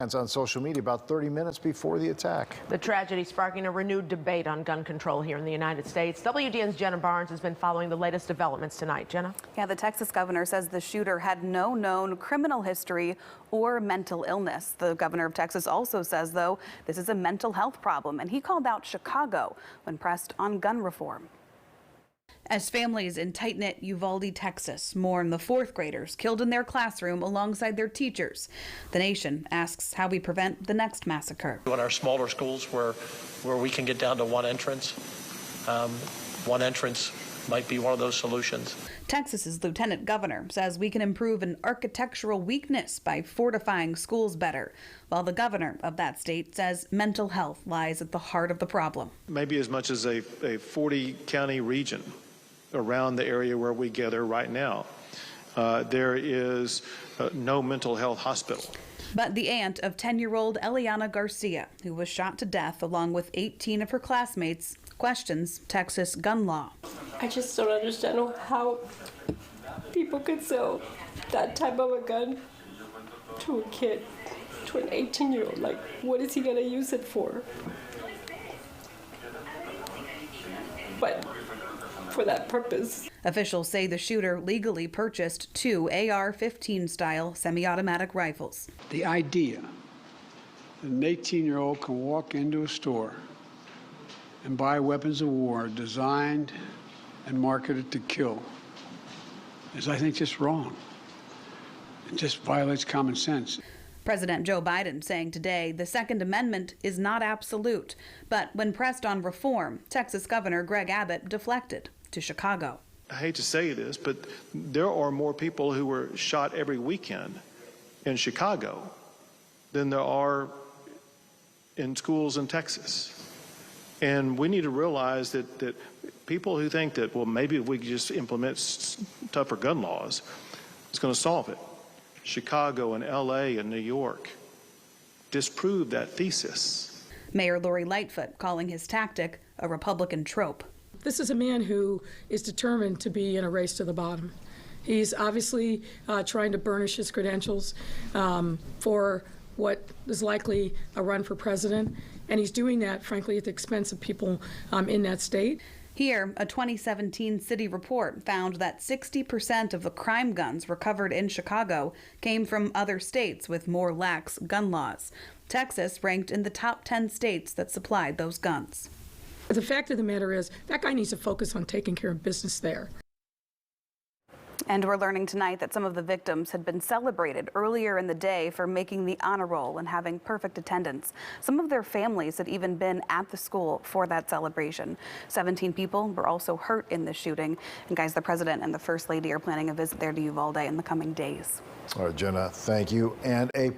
On social media about 30 minutes before the attack. The tragedy sparking a renewed debate on gun control here in the United States. WDN's Jenna Barnes has been following the latest developments tonight. Jenna? Yeah, the Texas governor says the shooter had no known criminal history or mental illness. The governor of Texas also says, though, this is a mental health problem, and he called out Chicago when pressed on gun reform. As families in tight-knit Uvalde, Texas, mourn the fourth graders killed in their classroom alongside their teachers, the nation asks how we prevent the next massacre. In our smaller schools where we can get down to one entrance might be one of those solutions. Texas's lieutenant governor says we can improve an architectural weakness by fortifying schools better, while the governor of that state says mental health lies at the heart of the problem. Maybe as much as a 40-county region around the area where we gather right now, there is no mental health hospital. But the aunt of 10-year-old Eliana Garcia, who was shot to death along with 18 of her classmates, questions Texas gun law. I just don't understand how people could sell that type of a gun to a kid, to an 18-year-old. Like, what is he going to use it for? But for that purpose. Officials say the shooter legally purchased 2 AR-15 style semi-automatic rifles. The idea that an 18-year-old can walk into a store and buy weapons of war designed and marketed to kill is, I think, just wrong. It just violates common sense. President Joe Biden saying today the Second Amendment is not absolute, but when pressed on reform, Texas Governor Greg Abbott deflected to Chicago. I hate to say this, but there are more people who were shot every weekend in Chicago than there are in schools in Texas. And we need to realize that people who think that, well, maybe if we could just implement tougher gun laws, it's going to solve it. Chicago and LA and New York disproved that thesis. Mayor Lori Lightfoot calling his tactic a Republican trope. This is a man who is determined to be in a race to the bottom. He's obviously trying to burnish his credentials for what is likely a run for president, and he's doing that, frankly, at the expense of people in that state. Here, a 2017 city report found that 60% of the crime guns recovered in Chicago came from other states with more lax gun laws. Texas ranked in the top 10 states that supplied those guns. The fact of the matter is, that guy needs to focus on taking care of business there. And we're learning tonight that some of the victims had been celebrated earlier in the day for making the honor roll and having perfect attendance. Some of their families had even been at the school for that celebration. 17 people were also hurt in the shooting. And guys, the president and the first lady are planning a visit there to Uvalde in the coming days. All right, Jenna, thank you. And a